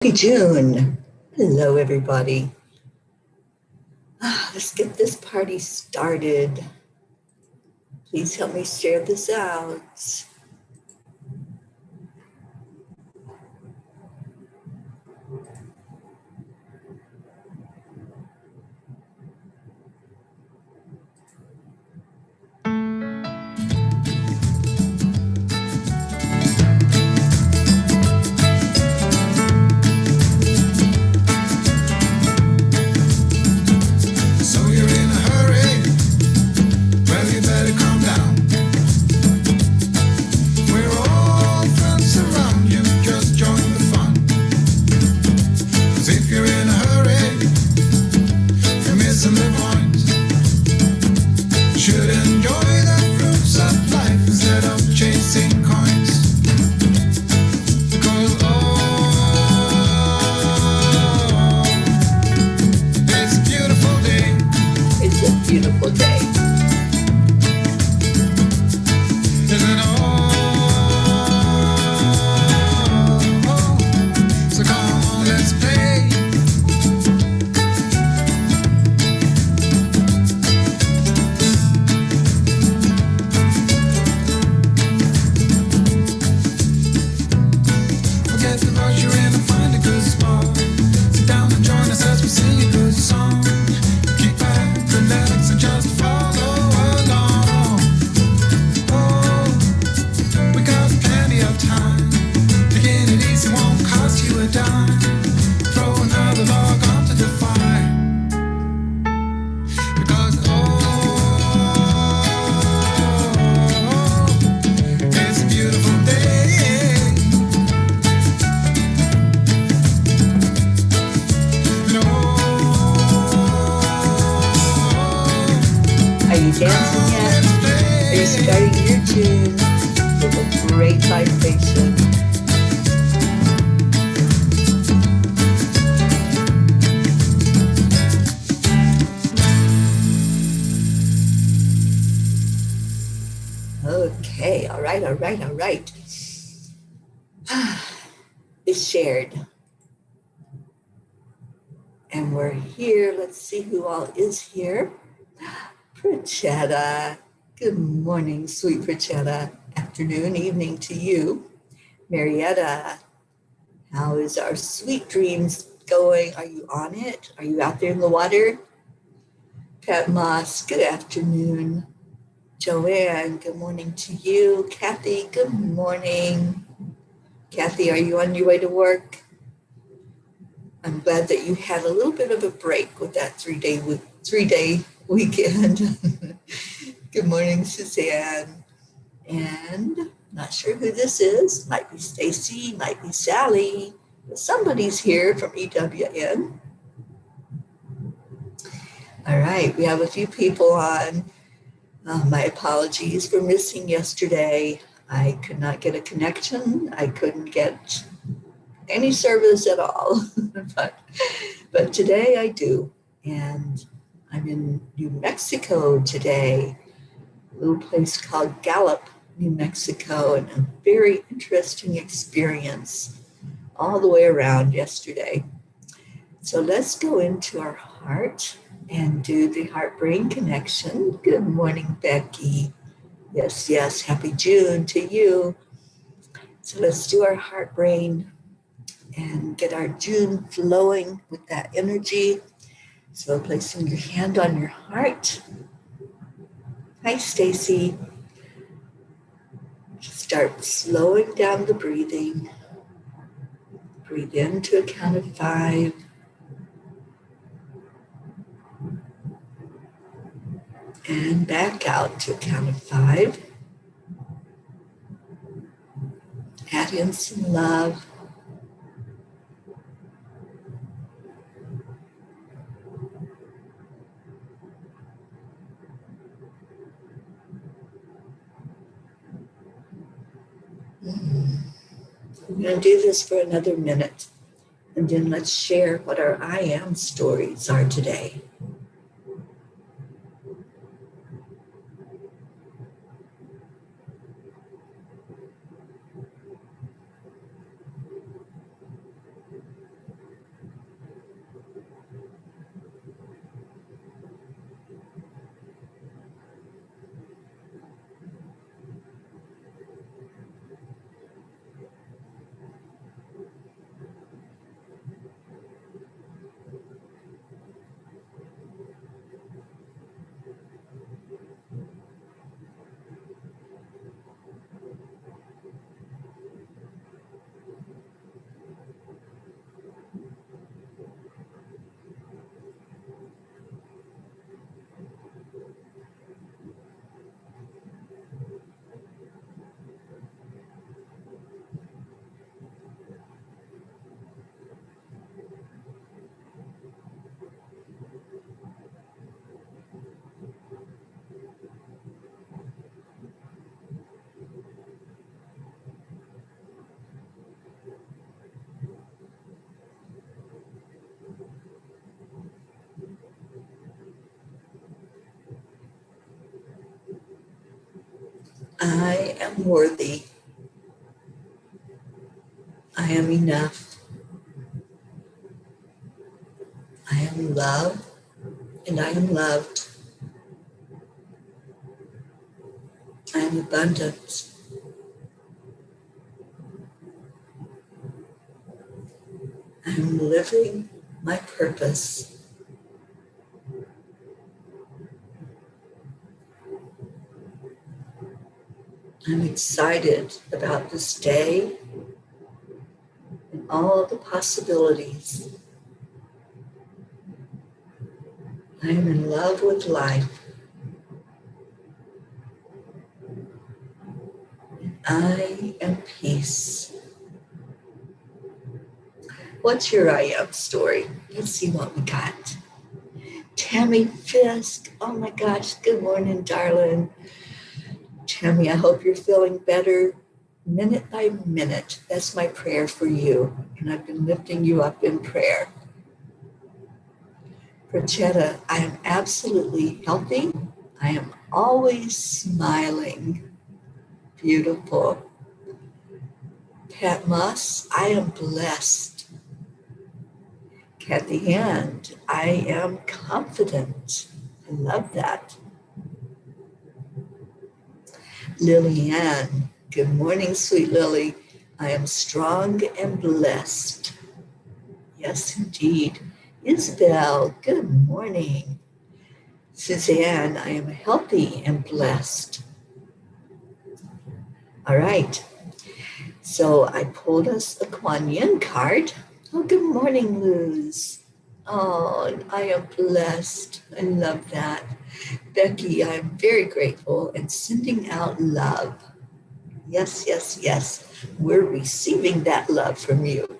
Happy June. Hello, everybody. Let's get this party started. Please help me share this out. So you're in a hurry? Well, you better calm down. We're all friends around you, just join the fun. 'Cause if you're in a hurry, you're missing the point. Should enjoy the fruits of life instead of chasing coins. Because it's a beautiful day. It's a beautiful day. Isn't all? So come on, let's play. Forget the rush you're in and find a good spot. Sit down and join us as we sing a good song. Keep back, relax, and just follow along. Oh, we got plenty of time. Taking it easy won't cost you a dime. Throw another log onto the fire. Because it's a beautiful day. And Are you dancing yet? Are you starting your tune with a great vibration? Okay, all right. It's shared. And we're here. Let's see who all is here. Prachetta. Good morning, sweet Prachetta. Afternoon, evening to you. Marietta, how is our sweet dreams going? Are you on it? Are you out there in the water? Pat Moss, good afternoon. Joanne, good morning to you. Kathy, good morning. Kathy, are you on your way to work? I'm glad that you had a little bit of a break with that three-day weekend. Good morning, Suzanne. And not sure who this is. Might be Stacy, might be Sally. But somebody's here from EWN. All right, we have a few people on. My apologies for missing yesterday. I could not get a connection. I couldn't get any service at all. but today I do. And I'm in New Mexico today, a little place called Gallup, New Mexico, and a very interesting experience all the way around yesterday. So let's go into our heart and do the heart-brain connection. Good morning, Becky. Yes, happy June to you. So let's do our heart-brain and get our June flowing with that energy. So placing your hand on your heart. Hi, Stacy. Start slowing down the breathing. Breathe in to a count of 5. And back out to a count of 5. Add in some love. We're going to do this for another minute. And then let's share what our I am stories are today. I am worthy. I am enough. I am loved and I am loved. I am abundant. I am living my purpose. I'm excited about this day and all the possibilities. I am in love with life. I am peace. What's your I am story? Let's see what we got. Tammy Fisk. Oh my gosh. Good morning, darling. Tammy, I hope you're feeling better minute by minute. That's my prayer for you. And I've been lifting you up in prayer. Prachetta, I am absolutely healthy. I am always smiling. Beautiful. Pat Moss, I am blessed. Kathy Hand, I am confident. I love that. Lillian, good morning, sweet Lily. I am strong and blessed. Yes, indeed. Isabel, good morning. Suzanne, I am healthy and blessed. All right. So I pulled us a Kuan Yin card. Oh, good morning, Luz. Oh, I am blessed. I love that. Becky, I'm very grateful and sending out love. Yes, yes, yes. We're receiving that love from you.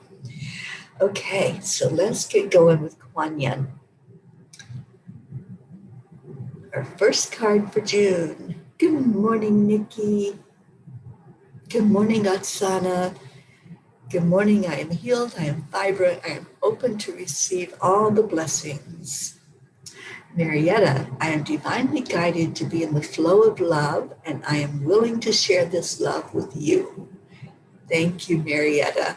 Okay, so let's get going with Kuan Yin. Our first card for June. Good morning, Nikki. Good morning, Oksana. Good morning, I am healed, I am vibrant, I am open to receive all the blessings. Marietta, I am divinely guided to be in the flow of love, and I am willing to share this love with you. Thank you, Marietta.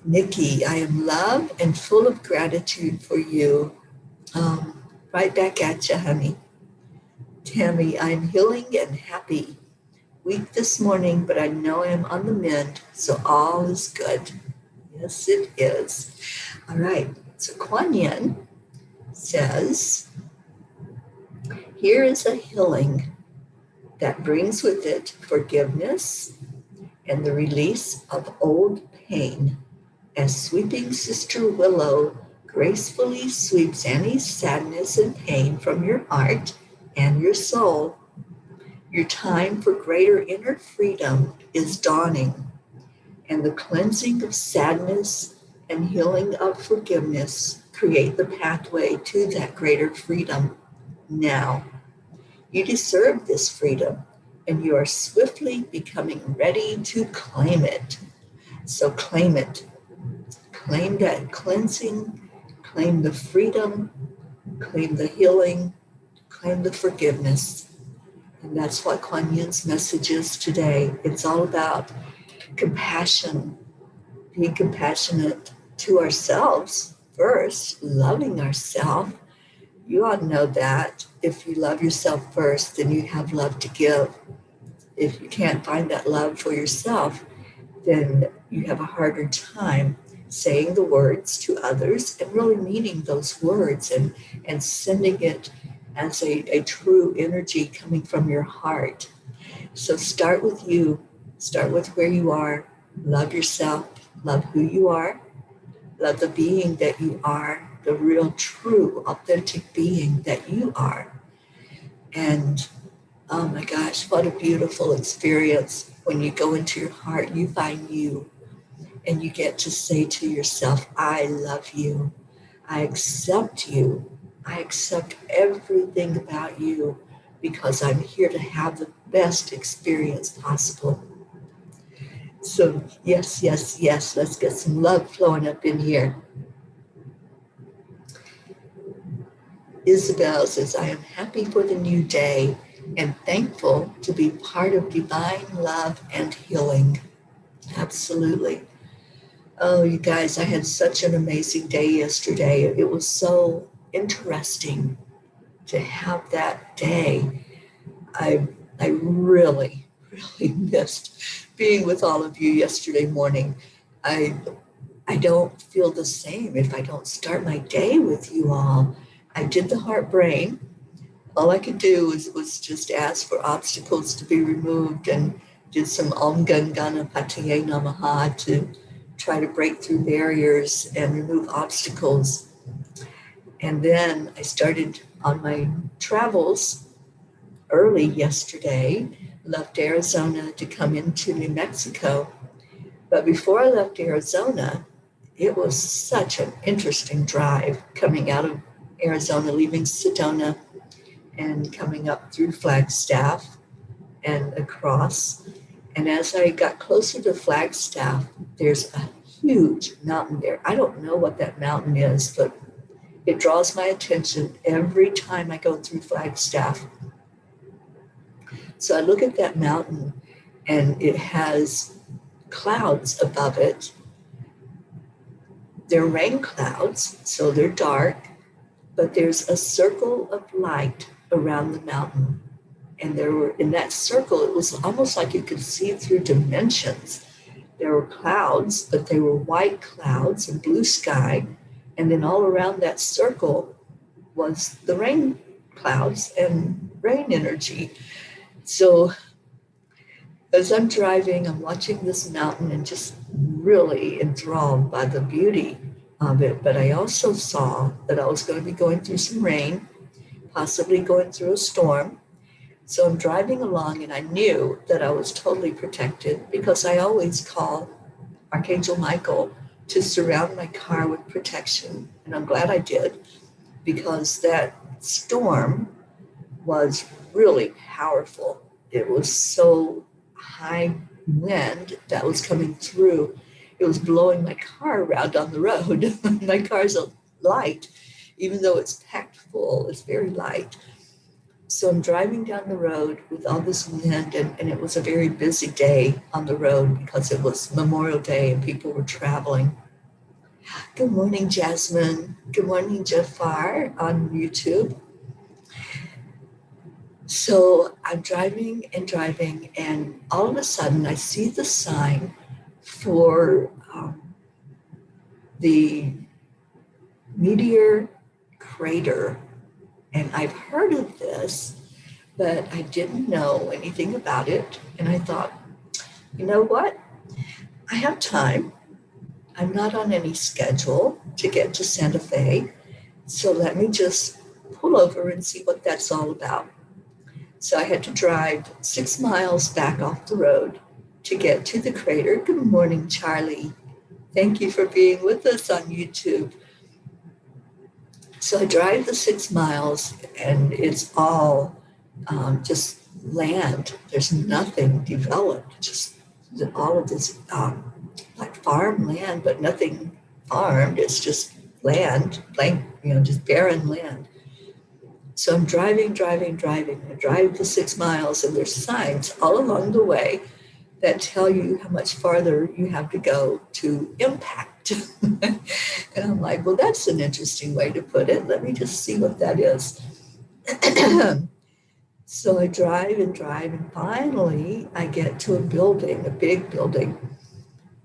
Nikki, I am love and full of gratitude for you. Right back at you, honey. Tammy, I am healing and happy. Weak this morning, but I know I am on the mend, so all is good. Yes, it is. All right, so Kuan Yin says, here is a healing that brings with it forgiveness and the release of old pain, as sweeping Sister Willow gracefully sweeps any sadness and pain from your heart and your soul. Your time for greater inner freedom is dawning, and the cleansing of sadness and healing of forgiveness create the pathway to that greater freedom now. You deserve this freedom, and you are swiftly becoming ready to claim it. So claim it. Claim that cleansing, claim the freedom, claim the healing, claim the forgiveness. And that's what Kuan Yin's message is today. It's all about compassion, being compassionate to ourselves first, loving ourselves. You ought to know that if you love yourself first, then you have love to give. If you can't find that love for yourself, then you have a harder time saying the words to others and really meaning those words and sending it as a true energy coming from your heart. So start with you, start with where you are, love yourself, love who you are, love the being that you are, the real, true, authentic being that you are. And oh my gosh, what a beautiful experience. When you go into your heart, you find you and you get to say to yourself, I love you. I accept you. I accept everything about you because I'm here to have the best experience possible. So yes, yes, yes, let's get some love flowing up in here. Isabel says, I am happy for the new day and thankful to be part of divine love and healing. Absolutely. Oh, you guys, I had such an amazing day yesterday. It was so interesting to have that day. I I really, really missed being with all of you yesterday morning. I I don't feel the same if I don't start my day with you all. I did the heart brain. All I could do was just ask for obstacles to be removed and did some Om Gun Gana Pataye Namaha to try to break through barriers and remove obstacles. And then I started on my travels early yesterday, left Arizona to come into New Mexico. But before I left Arizona, it was such an interesting drive coming out of Arizona, leaving Sedona and coming up through Flagstaff and across. And as I got closer to Flagstaff, there's a huge mountain there. I don't know what that mountain is, but it draws my attention every time I go through Flagstaff. So I look at that mountain and it has clouds above it. They're rain clouds, so they're dark, but there's a circle of light around the mountain. And there were, in that circle, it was almost like you could see through dimensions. There were clouds, but they were white clouds and blue sky. And then all around that circle was the rain clouds and rain energy. So as I'm driving, I'm watching this mountain and just really enthralled by the beauty of it. But I also saw that I was going to be going through some rain, possibly going through a storm. So I'm driving along and I knew that I was totally protected because I always call Archangel Michael to surround my car with protection. And I'm glad I did because that storm was really powerful. It was so high wind that was coming through. It was blowing my car around on the road. My car's light, even though it's packed full, it's very light. So I'm driving down the road with all this wind, and it was a very busy day on the road because it was Memorial Day and people were traveling. Good morning, Jasmine. Good morning, Jafar on YouTube. So I'm driving, and all of a sudden I see the sign for the meteor crater. And I've heard of this, but I didn't know anything about it. And I thought, you know what? I have time. I'm not on any schedule to get to Santa Fe. So let me just pull over and see what that's all about. So I had to drive 6 miles back off the road to get to the crater. Good morning, Charlie. Thank you for being with us on YouTube. So I drive the 6 miles and it's all just land. There's nothing developed, just all of this like farmland, but nothing farmed. It's just land, blank, just barren land. So I'm driving. I drive the 6 miles and there's signs all along the way that tell you how much farther you have to go to impact. And I'm like, well, that's an interesting way to put it. Let me just see what that is. So I drive, and finally I get to a building, a big building,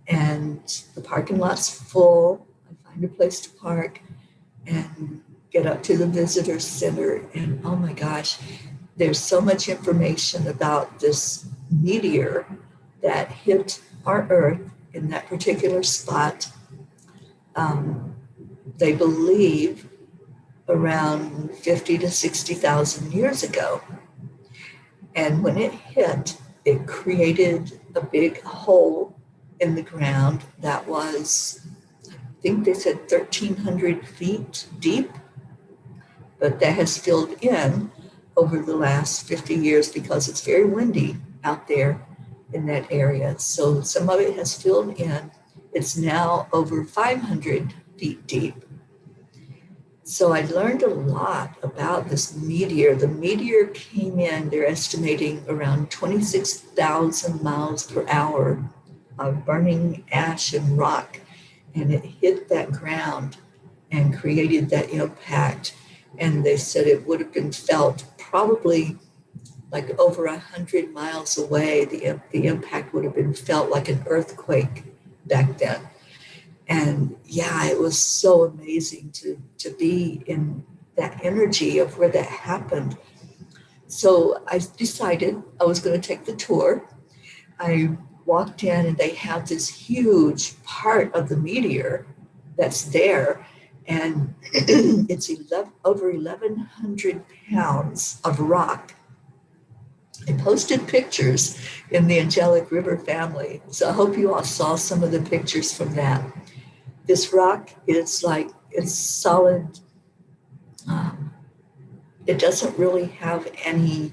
and the parking lot's full. I find a place to park and get up to the visitor center, and oh my gosh, there's so much information about this meteor that hit our Earth in that particular spot. They believe around 50 to 60,000 years ago. And when it hit, it created a big hole in the ground that was, I think they said 1,300 feet deep, but that has filled in over the last 50 years because it's very windy out there in that area. So some of it has filled in. It's now over 500 feet deep. So I learned a lot about this meteor. The meteor came in, they're estimating around 26,000 miles per hour of burning ash and rock, and it hit that ground and created that impact. And they said it would have been felt probably like over 100 miles away. The impact would have been felt like an earthquake back then. And yeah, it was so amazing to be in that energy of where that happened. So I decided I was going to take the tour. I walked in and they have this huge part of the meteor that's there. And it's over 1,100 pounds of rock. I posted pictures in the Angelic River Family. So I hope you all saw some of the pictures from that. This rock is like, it's solid. It doesn't really have any,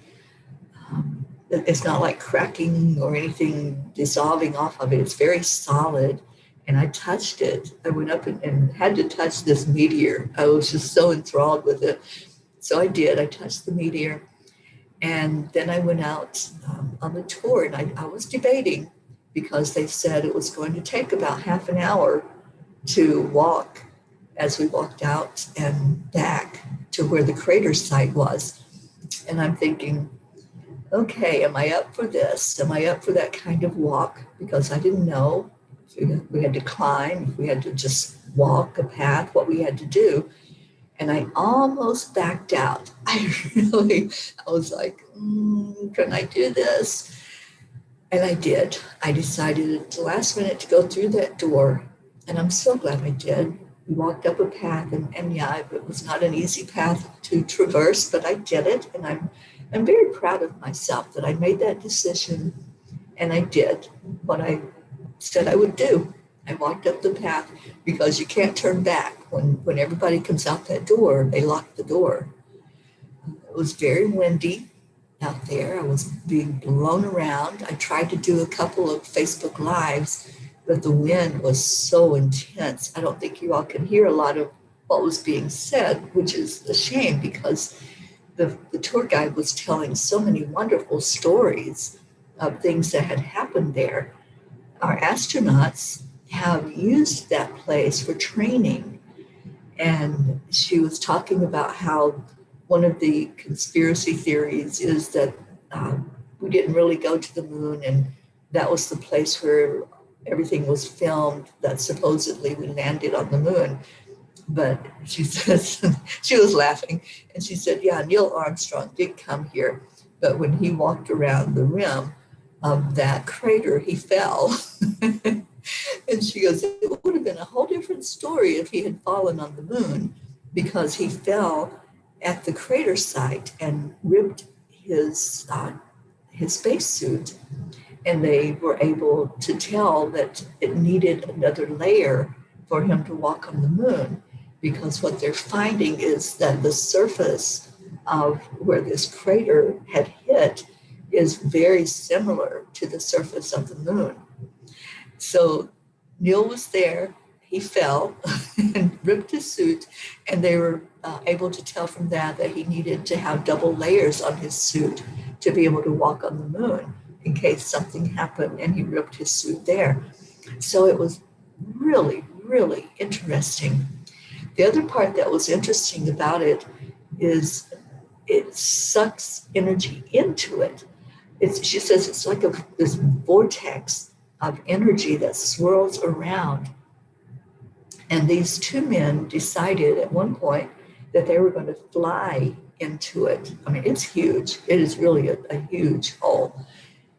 it's not like cracking or anything dissolving off of it. It's very solid. And I touched it. I went up and had to touch this meteor. I was just so enthralled with it. So I did. I touched the meteor. And then I went out on the tour, and I was debating because they said it was going to take about half an hour to walk as we walked out and back to where the crater site was. And I'm thinking, okay, am I up for this? Am I up for that kind of walk? Because I didn't know if we had to climb, if we had to just walk a path, what we had to do. And I almost backed out. I was like, can I do this? And I did. I decided at the last minute to go through that door. And I'm so glad I did. We walked up a path, and yeah, it was not an easy path to traverse, but I did it. And I'm very proud of myself that I made that decision, and I did what I said I would do. I walked up the path because you can't turn back. When everybody comes out that door, they lock the door. It was very windy out there. I was being blown around. I tried to do a couple of Facebook Lives, but the wind was so intense. I don't think you all can hear a lot of what was being said, which is a shame because the tour guide was telling so many wonderful stories of things that had happened there. Our astronauts have used that place for training. And she was talking about how one of the conspiracy theories is that we didn't really go to the moon, and that was the place where everything was filmed, that supposedly we landed on the moon. But she says, she was laughing, and she said, yeah, Neil Armstrong did come here, but when he walked around the rim of that crater, he fell. And she goes, it would have been a whole different story if he had fallen on the moon, because he fell at the crater site and ripped his spacesuit. And they were able to tell that it needed another layer for him to walk on the moon, because what they're finding is that the surface of where this crater had hit is very similar to the surface of the moon. So Neil was there, he fell and ripped his suit, and they were able to tell from that he needed to have double layers on his suit to be able to walk on the moon in case something happened and he ripped his suit there. So it was really, really interesting. The other part that was interesting about it is it sucks energy into it. She says it's like this vortex of energy that swirls around. And these two men decided at one point that they were going to fly into it. I mean, it's huge. It is really a huge hole.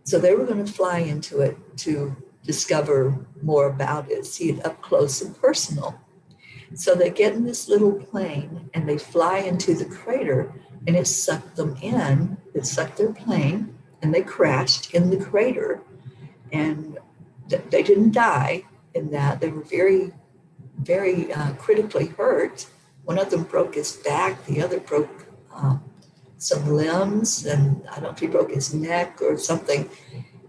So they were going to fly into it to discover more about it, see it up close and personal. So they get in this little plane and they fly into the crater, and it sucked them in. It sucked their plane, and they crashed in the crater. And they didn't die in that. They were very, very critically hurt. One of them broke his back. The other broke some limbs, and I don't know if he broke his neck or something.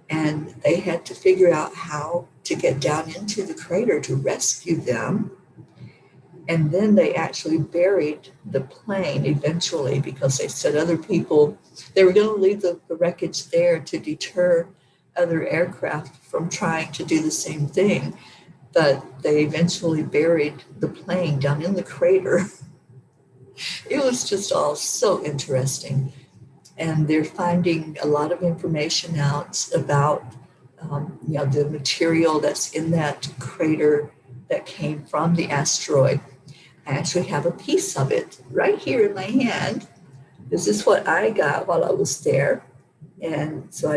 And they had to figure out how to get down into the crater to rescue them. And then they actually buried the plane eventually because they said other people, they were going to leave the wreckage there to deter other aircraft from trying to do the same thing. But they eventually buried the plane down in the crater. It was just all so interesting. And they're finding a lot of information out about the material that's in that crater that came from the asteroid. I actually have a piece of it right here in my hand. This is what I got while I was there. And so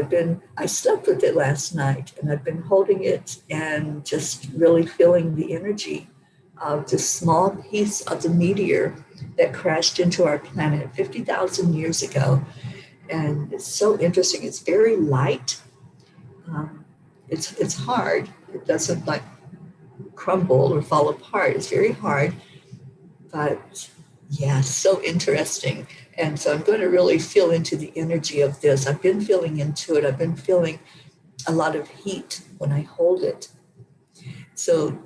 I slept with it last night, and I've been holding it and just really feeling the energy of this small piece of the meteor that crashed into our planet 50,000 years ago. And it's so interesting. It's very light. It's hard. It doesn't like crumble or fall apart. It's very hard, but yeah, so interesting. And so I'm going to really feel into the energy of this. I've been feeling into it. I've been feeling a lot of heat when I hold it. So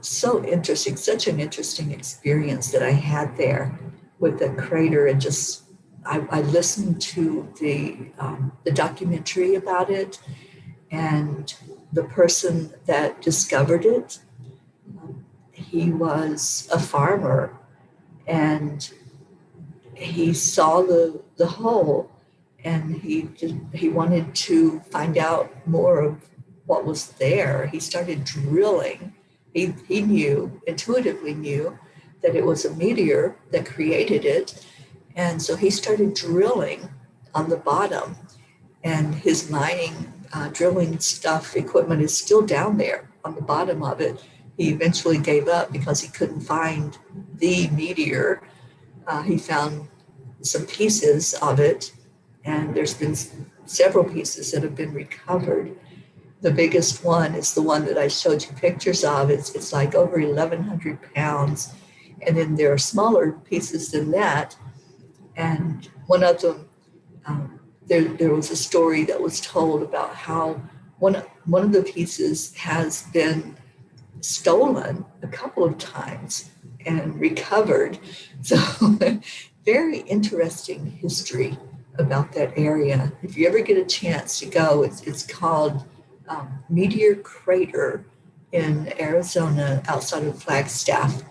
interesting, such an interesting experience that I had there with the crater. And just, I listened to the documentary about it, and the person that discovered it, he was a farmer, and he saw the hole, and he wanted to find out more of what was there. He started drilling. He intuitively knew that it was a meteor that created it. And so he started drilling on the bottom, and his mining, drilling stuff, equipment is still down there on the bottom of it. He eventually gave up because he couldn't find the meteor. He found some pieces of it, and there's been several pieces that have been recovered. The biggest one is the one that I showed you pictures of. It's like over 1,100 pounds. And then there are smaller pieces than that. And one of them, there was a story that was told about how one of the pieces has been stolen a couple of times and recovered. So very interesting history about that area. If you ever get a chance to go, it's called Meteor Crater in Arizona outside of Flagstaff.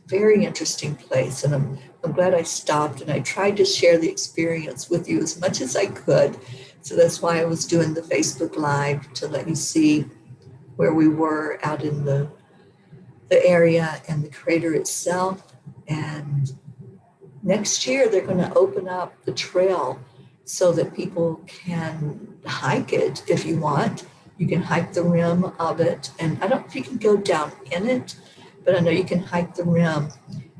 Very interesting place. And I'm glad I stopped, and I tried to share the experience with you as much as I could. So that's why I was doing the Facebook Live, to let you see where we were out in the area and the crater itself. And next year, they're going to open up the trail so that people can hike it if you want. You can hike the rim of it. And I don't know if you can go down in it, but I know you can hike the rim.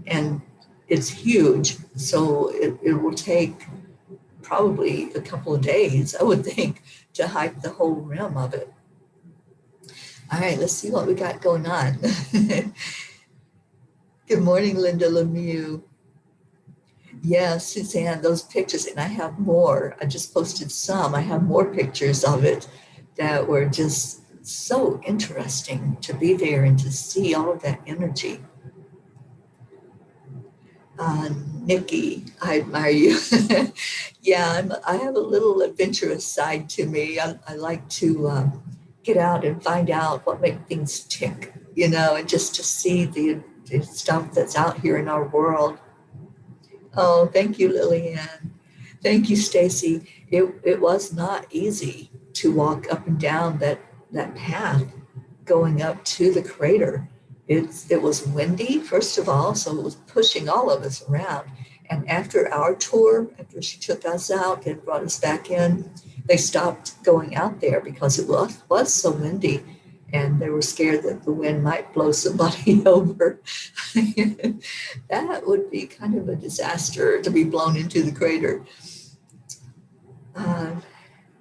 And it's huge. So it will take probably a couple of days, I would think, to hike the whole rim of it. All right, let's see what we got going on. Good morning, Linda Lemieux. Yeah, Suzanne, those pictures, and I have more. I just posted some. I have more pictures of it that were just so interesting to be there and to see all of that energy. Nikki, I admire you. Yeah, I have a little adventurous side to me. I like to get out and find out what makes things tick, and just to see the stuff that's out here in our world. Oh, thank you, Lillian. Thank you, Stacy. It was not easy to walk up and down that path going up to the crater. It was windy, first of all, so it was pushing all of us around. And after our tour, after she took us out and brought us back in, they stopped going out there because it was so windy, and they were scared that the wind might blow somebody over. That would be kind of a disaster, to be blown into the crater.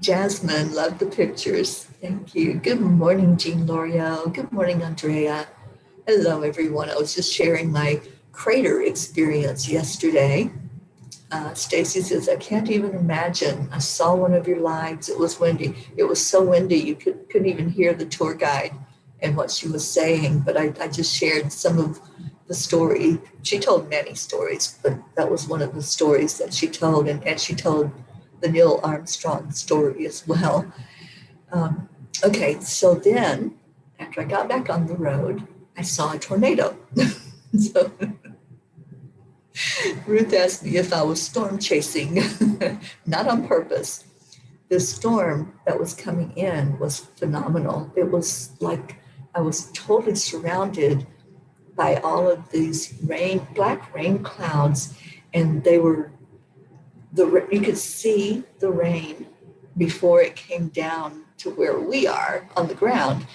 Jasmine, love the pictures. Thank you. Good morning, Jean L'Oreal. Good morning, Andrea. Hello, everyone. I was just sharing my crater experience yesterday. Stacy says, I can't even imagine. I saw one of your lives. It was windy. It was so windy you couldn't even hear the tour guide and what she was saying. But I just shared some of the story. She told many stories, but that was one of the stories that she told, and she told the Neil Armstrong story as well. Okay, so then after I got back on the road, I saw a tornado. So Ruth asked me if I was storm chasing, not on purpose. The storm that was coming in was phenomenal. It was like I was totally surrounded by all of these black rain clouds, and you could see the rain before it came down to where we are on the ground.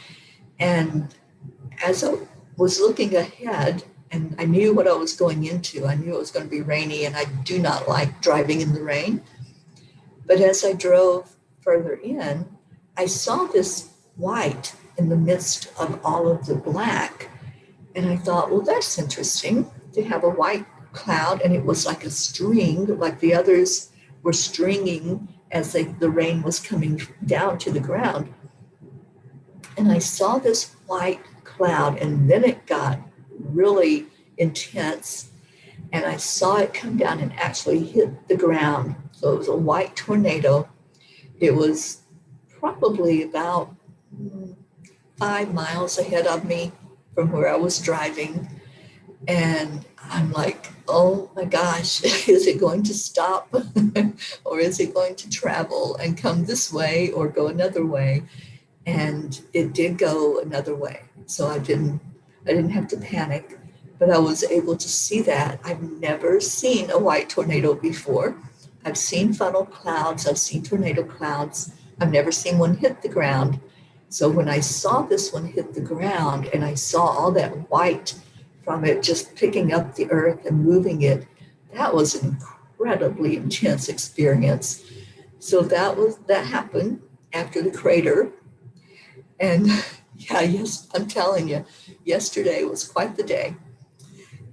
And as I was looking ahead, and I knew what I was going into, I knew it was going to be rainy, and I do not like driving in the rain. But as I drove further in, I saw this white in the midst of all of the black. And I thought, well, that's interesting to have a white cloud, and it was like a string, like the others were stringing as the rain was coming down to the ground. And I saw this white cloud, and then it got really intense, and I saw it come down and actually hit the ground. So it was a white tornado. It was probably about 5 miles ahead of me from where I was driving. And I'm like, oh my gosh, is it going to stop? Or is it going to travel and come this way or go another way? And it did go another way. So I didn't have to panic, but I was able to see that. I've never seen a white tornado before. I've seen funnel clouds, I've seen tornado clouds. I've never seen one hit the ground. So when I saw this one hit the ground and I saw all that white from it just picking up the earth and moving it, that was an incredibly intense experience. So that happened after the crater. And yeah, yes, I'm telling you, yesterday was quite the day.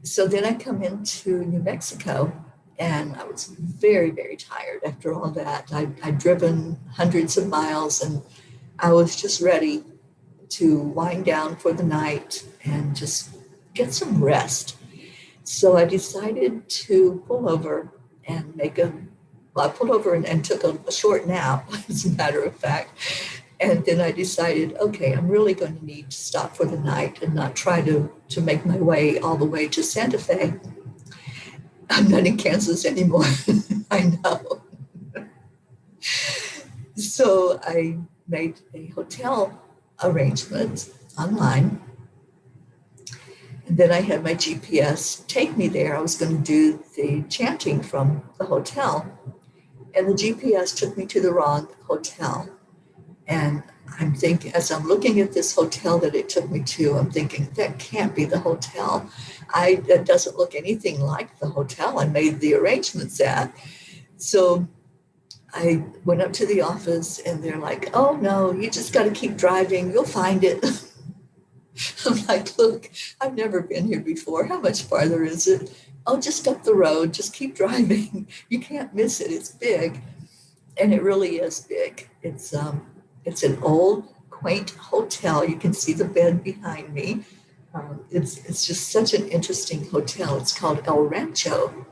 So then I come into New Mexico, and I was very, very tired after all that. I'd driven hundreds of miles, and I was just ready to wind down for the night and just get some rest. So I decided to pull over and I pulled over and took a short nap, as a matter of fact. And then I decided, okay, I'm really going to need to stop for the night and not try to make my way all the way to Santa Fe. I'm not in Kansas anymore. I know. So I made a hotel arrangement online. And then I had my GPS take me there. I was going to do the chanting from the hotel. And the GPS took me to the wrong hotel. And I'm thinking, as I'm looking at this hotel that it took me to, I'm thinking, that can't be the hotel. That doesn't look anything like the hotel I made the arrangements at. So I went up to the office and they're like, oh no, you just got to keep driving. You'll find it. I'm like, look, I've never been here before. How much farther is it? Oh, just up the road. Just keep driving. You can't miss it. It's big. And it really is big. It's an old, quaint hotel. You can see the bed behind me. It's just such an interesting hotel. It's called El Rancho.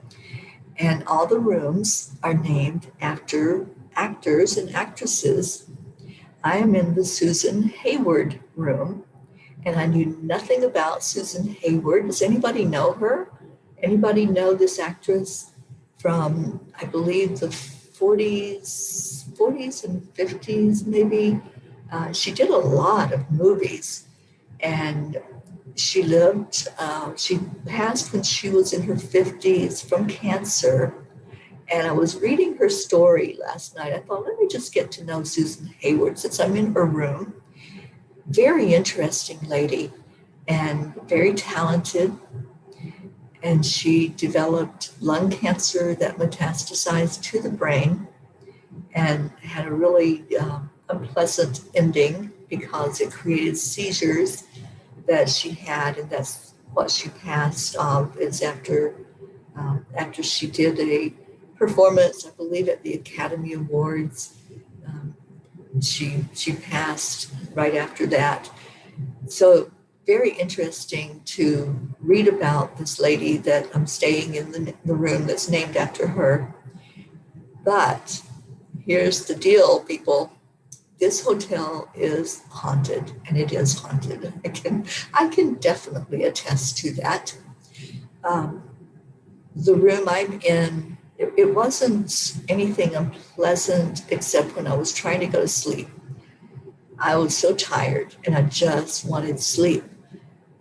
And all the rooms are named after actors and actresses. I am in the Susan Hayward room, and I knew nothing about Susan Hayward. Does anybody know her? Anybody know this actress from, I believe, the 40s and 50s, maybe? She did a lot of movies, and she passed when she was in her 50s from cancer. And I was reading her story last night. I thought, let me just get to know Susan Hayward since I'm in her room. Very interesting lady and very talented. And she developed lung cancer that metastasized to the brain and had a really unpleasant ending because it created seizures that she had, and that's what she passed of is after she did a performance, I believe at the Academy Awards. She passed right after that. So very interesting to read about this lady that I'm staying in the room that's named after her. But here's the deal, people. This hotel is haunted, and it is haunted. I can definitely attest to that. Um, the room I'm in, it wasn't anything unpleasant except when I was trying to go to sleep. I was so tired and I just wanted sleep.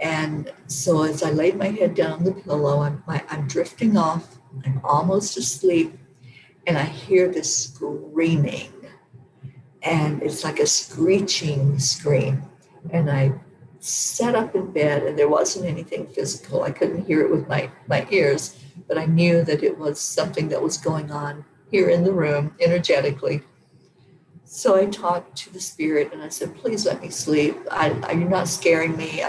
And so as I laid my head down on the pillow, I'm drifting off. I'm almost asleep, and I hear this screaming, and it's like a screeching scream. And I sat up in bed, and there wasn't anything physical. I couldn't hear it with my ears, but I knew that it was something that was going on here in the room energetically. So I talked to the spirit and I said, please let me sleep. You're not scaring me.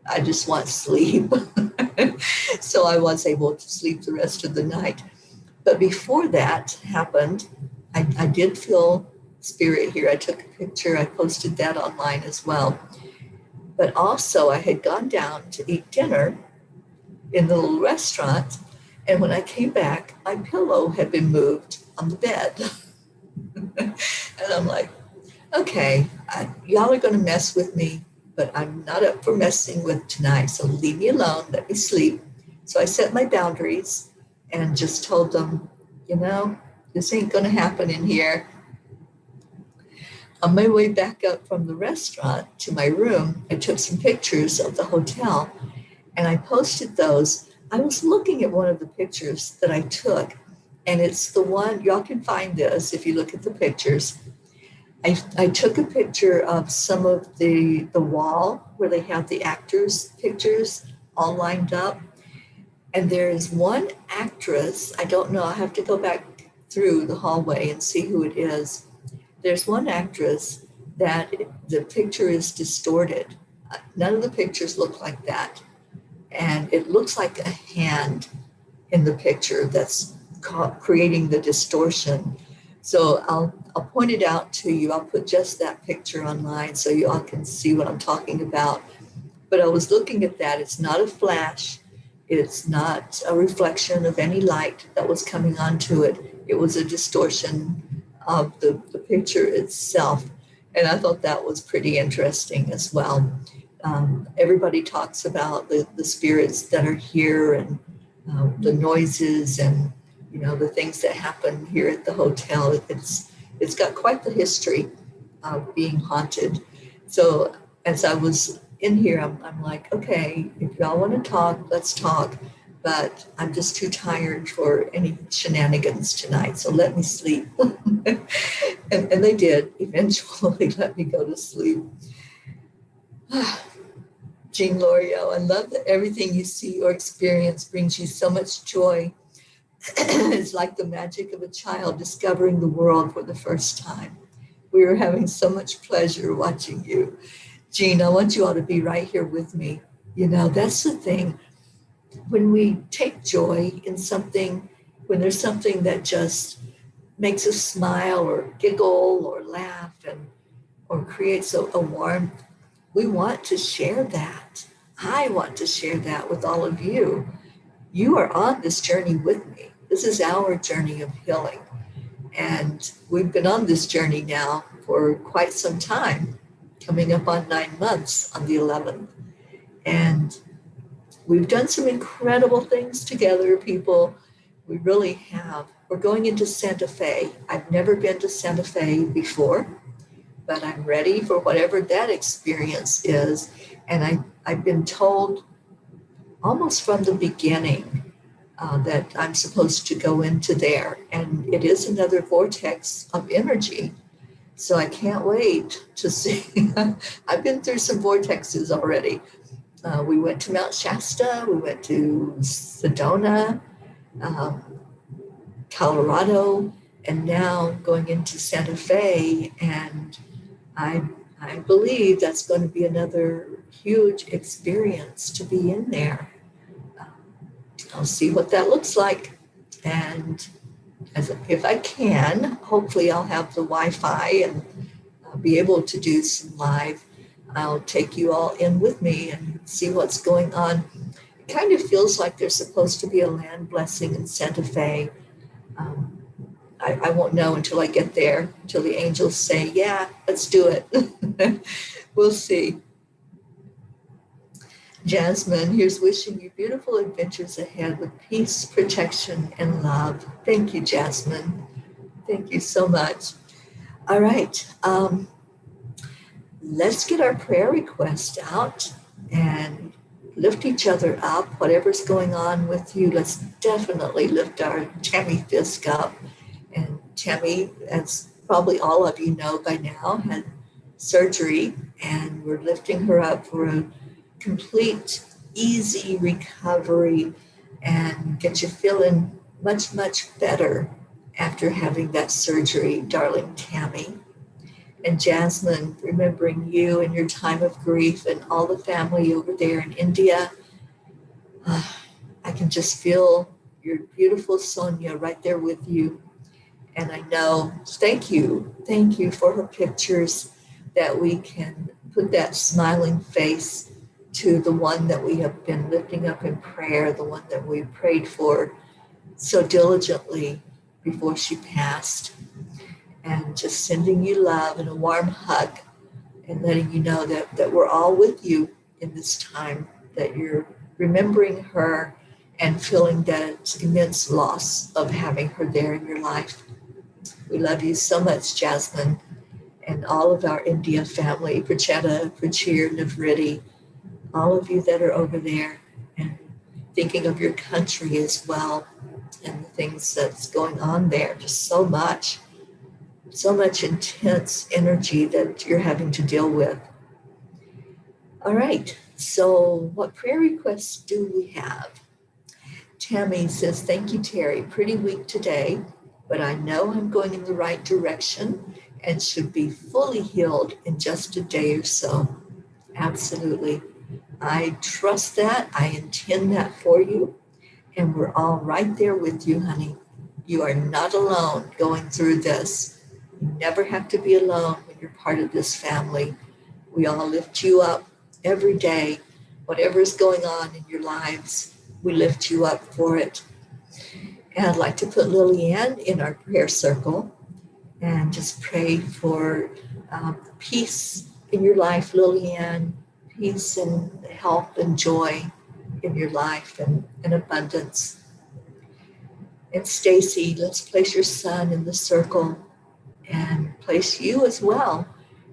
I just want sleep. So I was able to sleep the rest of the night. But before that happened, I did feel spirit here. I took a picture. I posted that online as well. But also I had gone down to eat dinner in the little restaurant. And when I came back, my pillow had been moved on the bed. And I'm like, okay, y'all are going to mess with me, but I'm not up for messing with tonight. So leave me alone. Let me sleep. So I set my boundaries and just told them, this ain't going to happen in here. On my way back up from the restaurant to my room, I took some pictures of the hotel and I posted those. I was looking at one of the pictures that I took, and it's the one, y'all can find this if you look at the pictures. I took a picture of some of the wall where they have the actors' pictures all lined up. And there is one actress, I don't know, I have to go back through the hallway and see who it is. There's one actress that the picture is distorted. None of the pictures look like that. And it looks like a hand in the picture that's creating the distortion. So I'll point it out to you. I'll put just that picture online so you all can see what I'm talking about. But I was looking at that. It's not a flash. It's not a reflection of any light that was coming onto it. It was a distortion of the picture itself. And I thought that was pretty interesting as well. Everybody talks about the spirits that are here and the noises and the things that happen here at the hotel. It's got quite the history of being haunted. So as I was in here, I'm like, okay, if y'all want to talk, let's talk. But I'm just too tired for any shenanigans tonight. So let me sleep. and they did eventually let me go to sleep. Jean L'Oreal, I love that everything you see or experience brings you so much joy. It's like the magic of a child discovering the world for the first time. We are having so much pleasure watching you. Jean, I want you all to be right here with me. That's the thing. When we take joy in something, when there's something that just makes us smile or giggle or laugh or creates a warmth, we want to share that. I want to share that with all of you. You are on this journey with me. This is our journey of healing. And we've been on this journey now for quite some time, coming up on 9 months on the 11th. And we've done some incredible things together, people. We really have. We're going into Santa Fe. I've never been to Santa Fe before, but I'm ready for whatever that experience is. And I've been told almost from the beginning that I'm supposed to go into there. And it is another vortex of energy. So I can't wait to see. I've been through some vortexes already. We went to Mount Shasta. We went to Sedona, Colorado, and now going into Santa Fe. And I believe that's going to be another huge experience to be in there. I'll see what that looks like. And if I can, hopefully I'll have the Wi-Fi and be able to do some live I'll take you all in with me and see what's going on. It kind of feels like there's supposed to be a land blessing in Santa Fe. Um, I won't know until I get there, until the angels say, yeah, let's do it. We'll see. Jasmine, here's wishing you beautiful adventures ahead with peace, protection, and love. Thank you, Jasmine. Thank you so much. All right. Let's get our prayer request out and lift each other up. Whatever's going on with you, let's definitely lift our Tammy Fisk up. And Tammy, as probably all of you know by now, had surgery, and we're lifting her up for a complete, easy recovery and get you feeling much, much better after having that surgery, darling Tammy. And Jasmine, remembering you and your time of grief and all the family over there in India. I can just feel your beautiful Sonia right there with you. And I know, thank you for her pictures, that we can put that smiling face to the one that we have been lifting up in prayer, the one that we prayed for so diligently before she passed. And just sending you love and a warm hug and letting you know that we're all with you in this time, that you're remembering her and feeling that immense loss of having her there in your life. We love you so much, Jasmine, and all of our India family, Prachetta, Prachir, Navriti, all of you that are over there, and thinking of your country as well and the things that's going on there. Just so much intense energy that you're having to deal with. All right, so what prayer requests do we have? Tammy says, thank you, Teri. Pretty weak today, but I know I'm going in the right direction and should be fully healed in just a day or so. Absolutely. I trust that. I intend that for you. And we're all right there with you, honey. You are not alone going through this. You never have to be alone when you're part of this family. We all lift you up every day. Whatever is going on in your lives, we lift you up for it. And I'd like to put Lillian in our prayer circle and just pray for peace in your life, Lillian, peace and health and joy in your life and abundance. And Stacy, let's place your son in the circle and place you as well.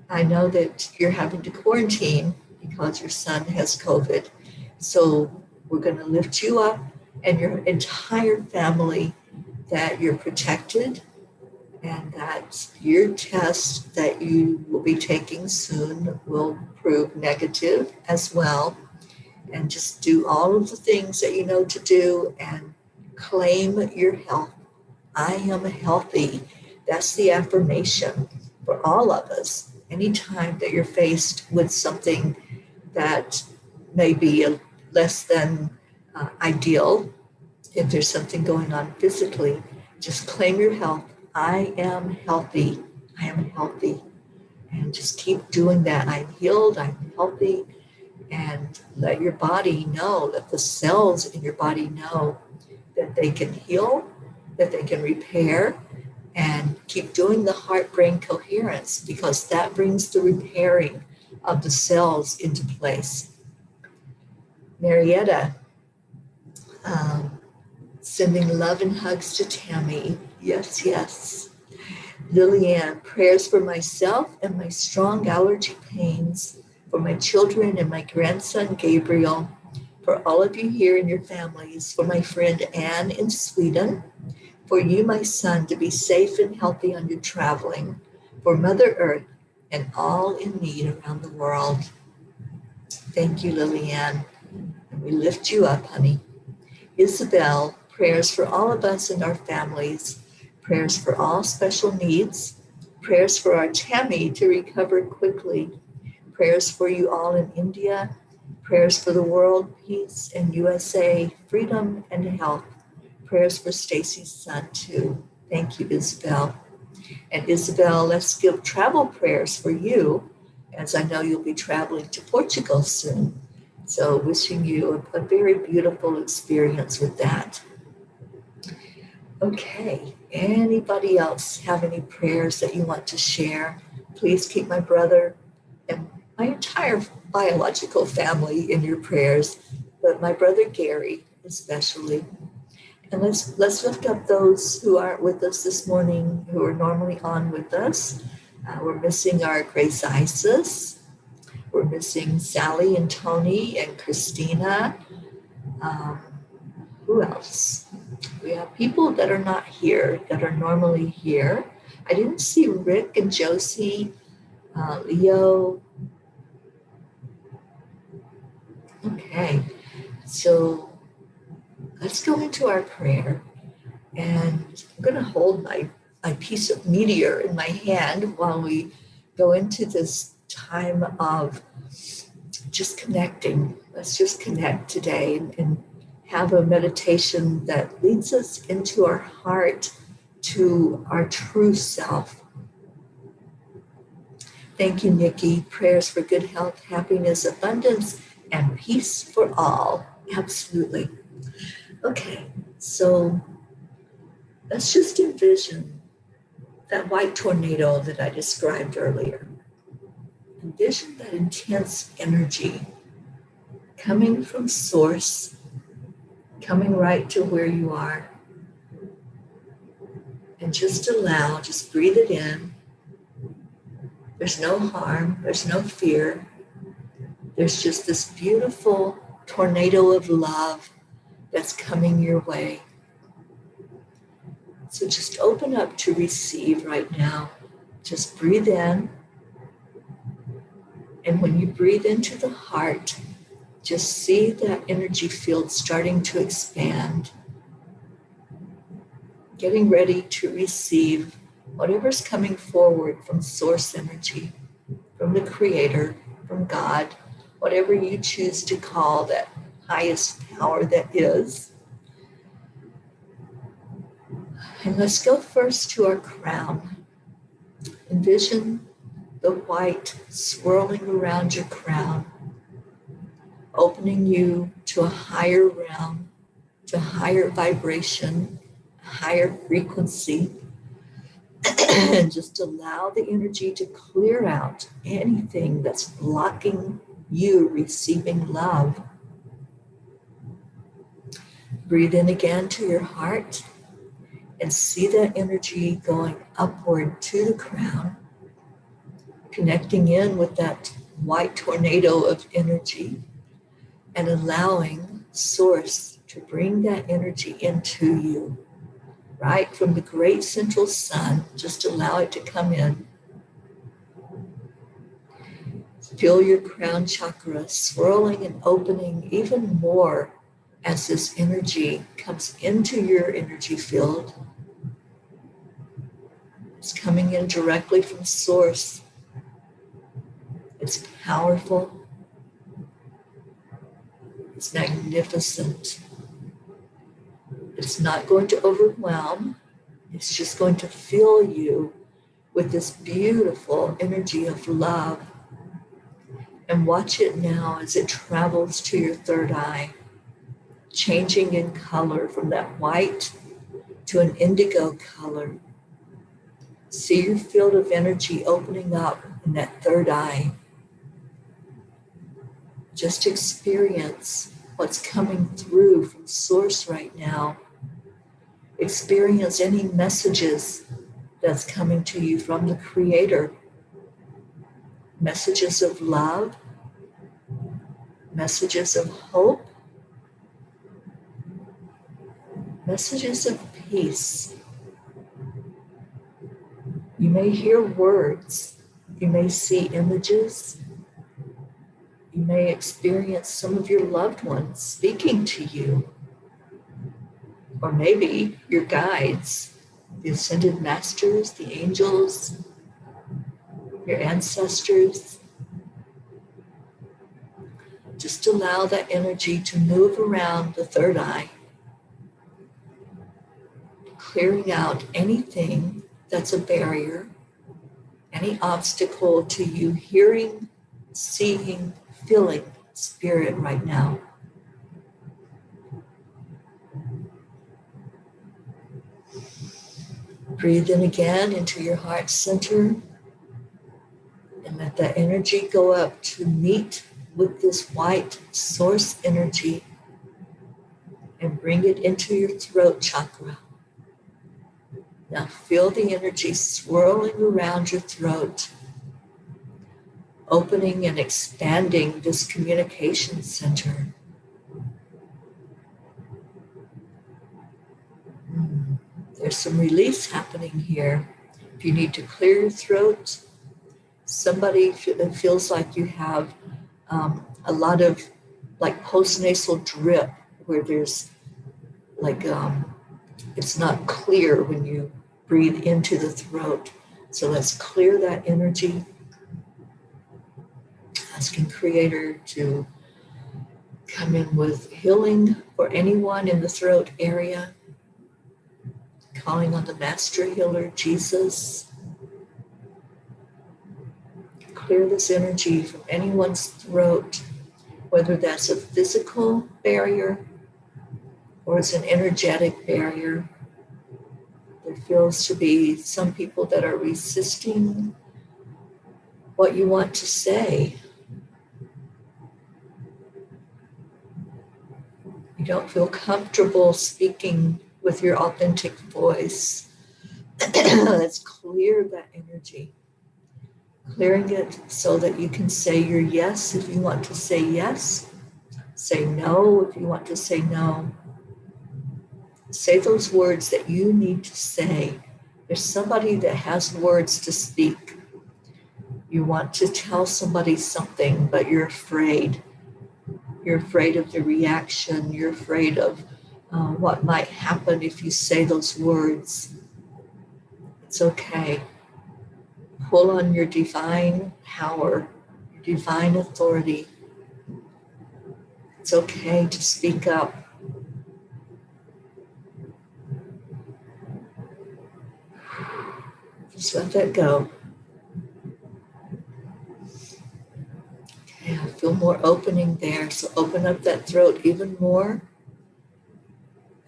I know that you're having to quarantine because your son has COVID. So we're going to lift you up and your entire family, that you're protected and that your test that you will be taking soon will prove negative as well. And just do all of the things that you know to do and claim your health. I am healthy. That's the affirmation for all of us. Anytime that you're faced with something that may be less than ideal, if there's something going on physically, just claim your health. I am healthy. I am healthy. And just keep doing that. I'm healed. I'm healthy. And let your body know, let the cells in your body know that they can heal, that they can repair, and keep doing the heart-brain coherence, because that brings the repairing of the cells into place. Marietta, sending love and hugs to Tammy. Yes, yes. Lillian, prayers for myself and my strong allergy pains, for my children and my grandson Gabriel, for all of you here and your families, for my friend Anne in Sweden, for you, my son, to be safe and healthy on your traveling, for Mother Earth and all in need around the world. Thank you, Lillian. And we lift you up, honey. Isabel, prayers for all of us and our families, prayers for all special needs, prayers for our Tammy to recover quickly, prayers for you all in India, prayers for the world, peace and USA, freedom and health, prayers for Stacy's son too. Thank you, Isabel. And Isabel, let's give travel prayers for you as I know you'll be traveling to Portugal soon. So wishing you a very beautiful experience with that. Okay, anybody else have any prayers that you want to share? Please keep my brother and my entire biological family in your prayers, but my brother Gary especially. And let's lift up those who aren't with us this morning, who are normally on with us. We're missing our Grace Isis. We're missing Sally and Tony and Christina. Who else? We have people that are not here, that are normally here. I didn't see Rick and Josie, Leo. Okay, so let's go into our prayer. And I'm going to hold my piece of meteor in my hand while we go into this time of just connecting. Let's just connect today and have a meditation that leads us into our heart, to our true self. Thank you, Nikki. Prayers for good health, happiness, abundance, and peace for all. Absolutely. Okay, so let's just envision that white tornado that I described earlier. Envision that intense energy coming from source, coming right to where you are. And just breathe it in. There's no harm, there's no fear. There's just this beautiful tornado of love that's coming your way. So just open up to receive right now. Just breathe in. And when you breathe into the heart, just see that energy field starting to expand. Getting ready to receive whatever's coming forward from source energy, from the Creator, from God, whatever you choose to call that highest power that is. And let's go first to our crown. Envision the white swirling around your crown, opening you to a higher realm, to higher vibration, higher frequency. And just allow the energy to clear out anything that's blocking you receiving love. Breathe in again to your heart and see that energy going upward to the crown, connecting in with that white tornado of energy and allowing source to bring that energy into you. Right from the great central sun, just allow it to come in. Feel your crown chakra swirling and opening even more as this energy comes into your energy field. It's coming in directly from source. It's powerful. It's magnificent. It's not going to overwhelm. It's just going to fill you with this beautiful energy of love. And watch it now as it travels to your third eye, changing in color from that white to an indigo color. See your field of energy opening up in that third eye. Just experience what's coming through from source right now. Experience any messages that's coming to you from the Creator. Messages of love, messages of hope, messages of peace. You may hear words, you may see images, you may experience some of your loved ones speaking to you, or maybe your guides, the ascended masters, the angels, your ancestors. Just allow that energy to move around the third eye, clearing out anything that's a barrier, any obstacle to you hearing, seeing, feeling spirit right now. Breathe in again into your heart center and let that energy go up to meet with this white source energy and bring it into your throat chakra. Now feel the energy swirling around your throat, opening and expanding this communication center. There's some release happening here. If you need to clear your throat, somebody feels like you have a lot of like postnasal drip where there's like it's not clear when you breathe into the throat. So let's clear that energy. Asking Creator to come in with healing for anyone in the throat area. Calling on the Master Healer, Jesus. Clear this energy from anyone's throat, whether that's a physical barrier or it's an energetic barrier. There feels to be some people that are resisting what you want to say. You don't feel comfortable speaking with your authentic voice. Let's clear that energy. Clearing it so that you can say your yes if you want to say yes. Say no if you want to say no. Say those words that you need to say. There's somebody that has words to speak. You want to tell somebody something, but you're afraid. You're afraid of the reaction. You're afraid of what might happen if you say those words. It's okay. Pull on your divine power, your divine authority. It's okay to speak up. Just let that go. Okay, I feel more opening there. So open up that throat even more.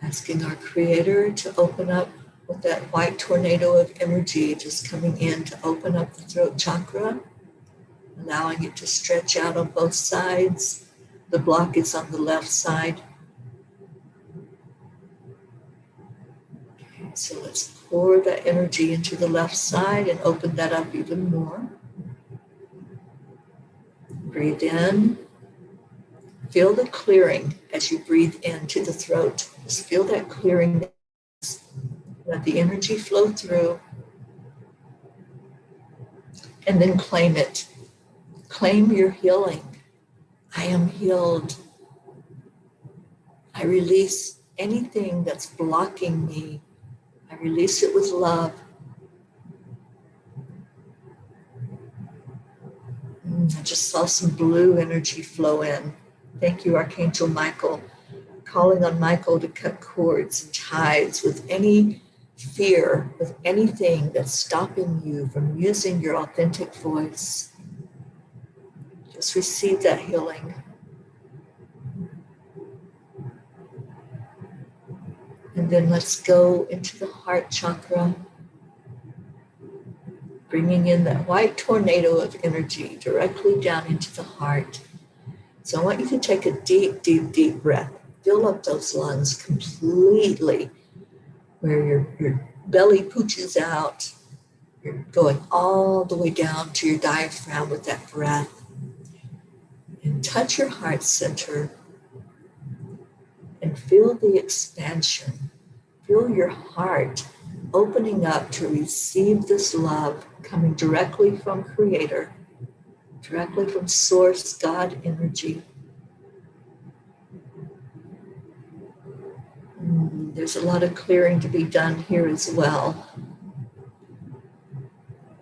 Asking our Creator to open up with that white tornado of energy just coming in to open up the throat chakra, allowing it to stretch out on both sides. The block is on the left side. Okay, so let's pour that energy into the left side and open that up even more. Breathe in. Feel the clearing as you breathe into the throat. Just feel that clearing. Let the energy flow through. And then claim it. Claim your healing. I am healed. I release anything that's blocking me. I release it with love. I just saw some blue energy flow in. Thank you, Archangel Michael. Calling on Michael to cut cords and ties with any fear, with anything that's stopping you from using your authentic voice. Just receive that healing. And then let's go into the heart chakra, bringing in that white tornado of energy directly down into the heart. So I want you to take a deep, deep, deep breath. Fill up those lungs completely, where your belly pooches out. You're going all the way down to your diaphragm with that breath. And touch your heart center and feel the expansion. Feel your heart opening up to receive this love coming directly from Creator, directly from Source, God energy. There's a lot of clearing to be done here as well.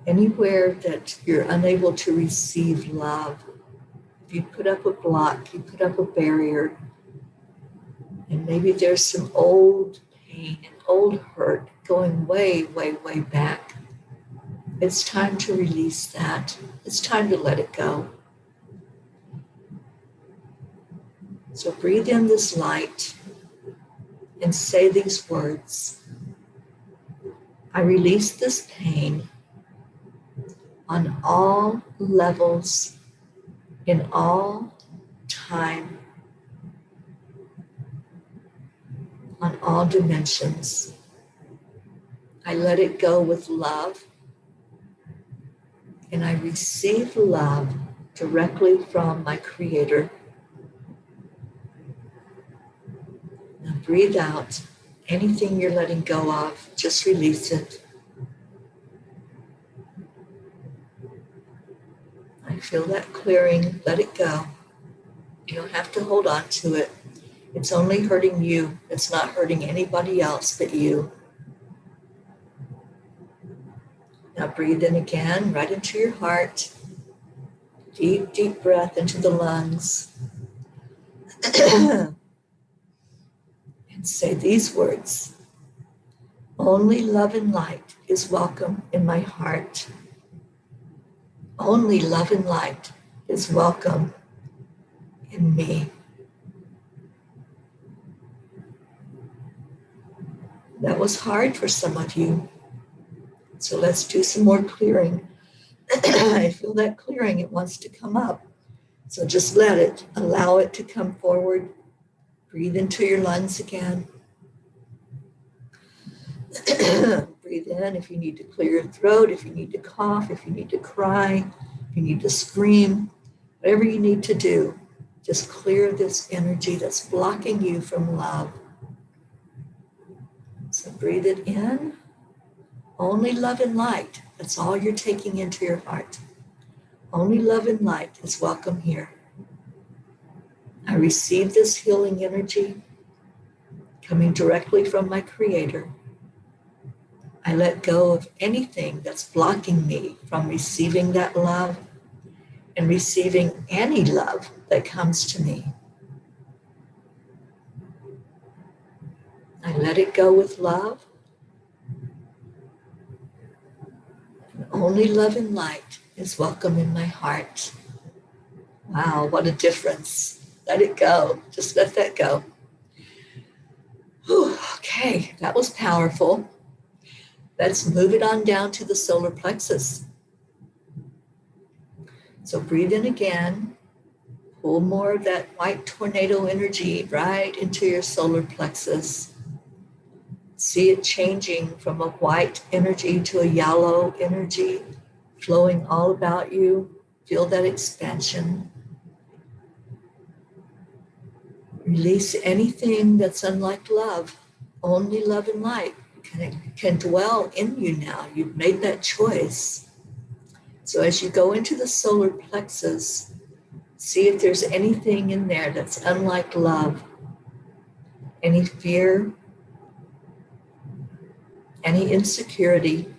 Anywhere that you're unable to receive love, if you put up a block, you put up a barrier, and maybe there's some old pain and old hurt going way, way, way back. It's time to release that. It's time to let it go. So breathe in this light and say these words. I release this pain on all levels, in all time, on all dimensions. I let it go with love, and I receive love directly from my Creator. Now breathe out anything you're letting go of, just release it. I feel that clearing, let it go. You don't have to hold on to it. It's only hurting you. It's not hurting anybody else but you. Now breathe in again, right into your heart. Deep, deep breath into the lungs. And say these words. Only love and light is welcome in my heart. Only love and light is welcome in me. That was hard for some of you. So let's do some more clearing. I feel that clearing, it wants to come up. So just let it, allow it to come forward. Breathe into your lungs again. Breathe in if you need to clear your throat, if you need to cough, if you need to cry, if you need to scream, whatever you need to do, just clear this energy that's blocking you from love. So breathe it in. Only love and light. That's all you're taking into your heart. Only love and light is welcome here. I receive this healing energy coming directly from my Creator. I let go of anything that's blocking me from receiving that love and receiving any love that comes to me. I let it go with love. And only love and light is welcome in my heart. Wow, what a difference. Let it go. Just let that go. Whew, okay, that was powerful. Let's move it on down to the solar plexus. So breathe in again. Pull more of that white tornado energy right into your solar plexus. See it changing from a white energy to a yellow energy, flowing all about you. Feel that expansion. Release anything that's unlike love. Only love and light can dwell in you now. You've made that choice. So as you go into the solar plexus, see if there's anything in there that's unlike love. Any fear, any insecurity.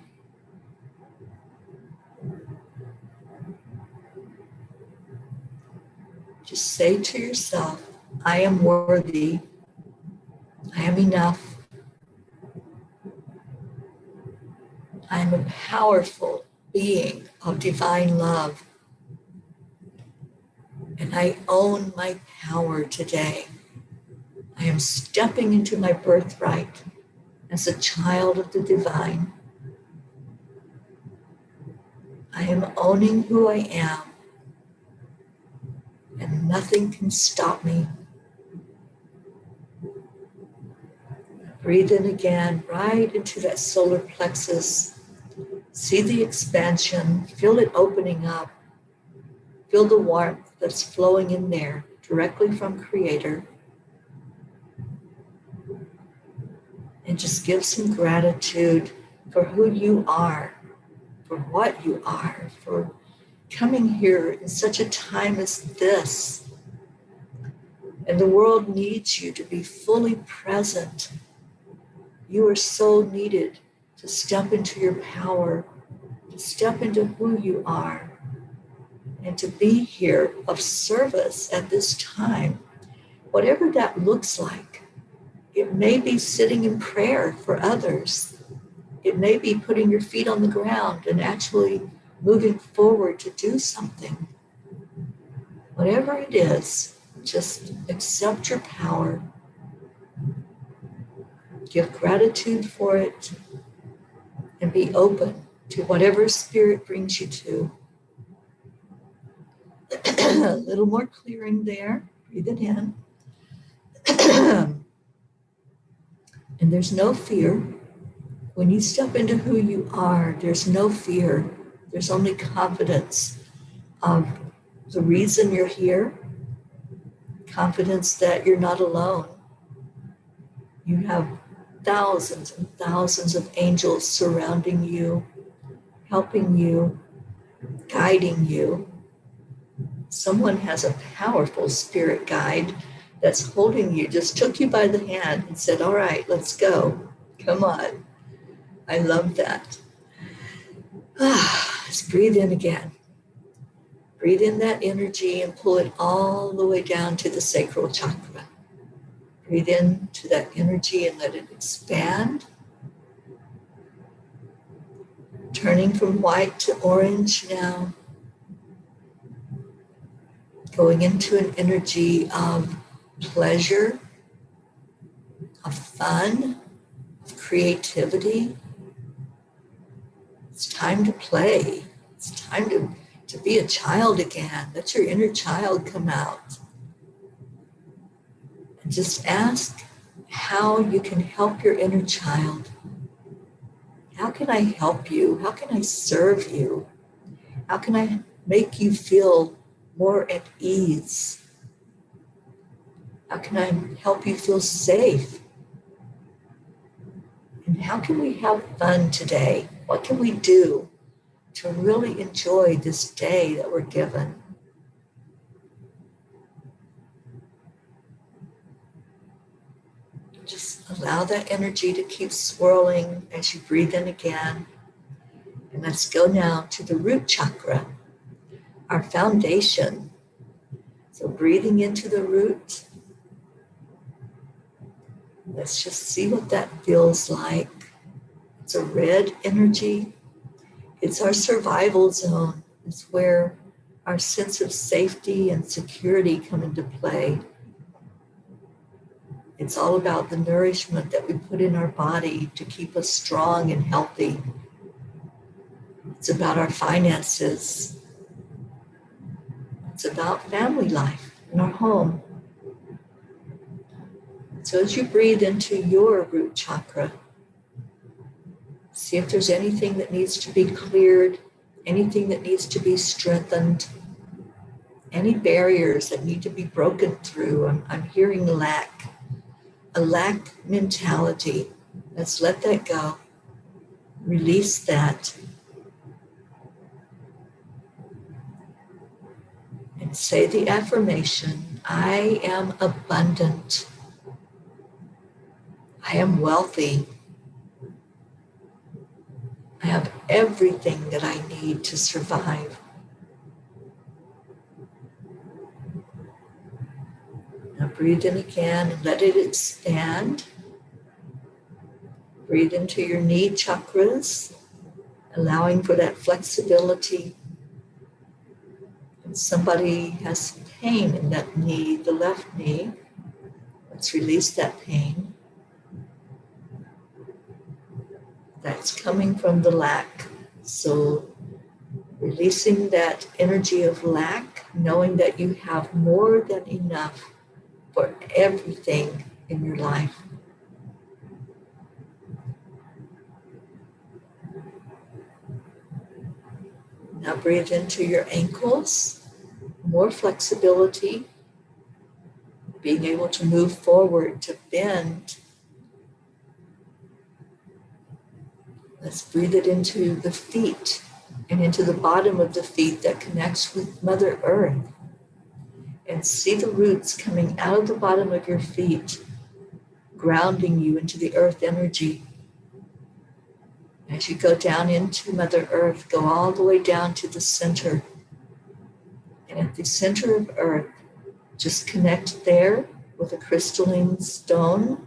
Just say to yourself, I am worthy. I am enough. I am a powerful being of divine love. And I own my power today. I am stepping into my birthright as a child of the divine. I am owning who I am, and nothing can stop me. Breathe in again, right into that solar plexus. See the expansion, feel it opening up. Feel the warmth that's flowing in there directly from Creator. And just give some gratitude for who you are, for what you are, for coming here in such a time as this. And the world needs you to be fully present. You are so needed to step into your power, to step into who you are, and to be here of service at this time, whatever that looks like. It may be sitting in prayer for others. It may be putting your feet on the ground and actually moving forward to do something. Whatever it is, just accept your power. Give gratitude for it and be open to whatever spirit brings you to. A little more clearing there. Breathe it in. And there's no fear. When you step into who you are, there's no fear. There's only confidence of the reason you're here, confidence that you're not alone. You have thousands and thousands of angels surrounding you, helping you, guiding you. Someone has a powerful spirit guide that's holding you, just took you by the hand and said, all right, let's go. Come on. I love that. Let's breathe in again. Breathe in that energy and pull it all the way down to the sacral chakra. Breathe into that energy and let it expand. Turning from white to orange now. Going into an energy of pleasure, of fun, of creativity. It's time to play. It's time to be a child again. Let your inner child come out. And just ask how you can help your inner child. How can I help you? How can I serve you? How can I make you feel more at ease? How can I help you feel safe? And how can we have fun today? What can we do to really enjoy this day that we're given? Just allow that energy to keep swirling as you breathe in again. And let's go now to the root chakra, our foundation. So breathing into the root. Let's just see what that feels like. It's a red energy. It's our survival zone. It's where our sense of safety and security come into play. It's all about the nourishment that we put in our body to keep us strong and healthy. It's about our finances. It's about family life in our home. So as you breathe into your root chakra, see if there's anything that needs to be cleared, anything that needs to be strengthened, any barriers that need to be broken through. I'm hearing lack, a lack mentality. Let's let that go. Release that. And say the affirmation, I am abundant. I am wealthy. I have everything that I need to survive. Now breathe in again and let it expand. Breathe into your knee chakras, allowing for that flexibility. If somebody has pain in that knee, the left knee, let's release that pain. That's coming from the lack. So releasing that energy of lack, knowing that you have more than enough for everything in your life. Now breathe into your ankles, more flexibility, being able to move forward, to bend. Let's breathe it into the feet and into the bottom of the feet that connects with Mother Earth. And see the roots coming out of the bottom of your feet, grounding you into the earth energy. As you go down into Mother Earth, go all the way down to the center. And at the center of Earth, just connect there with a crystalline stone.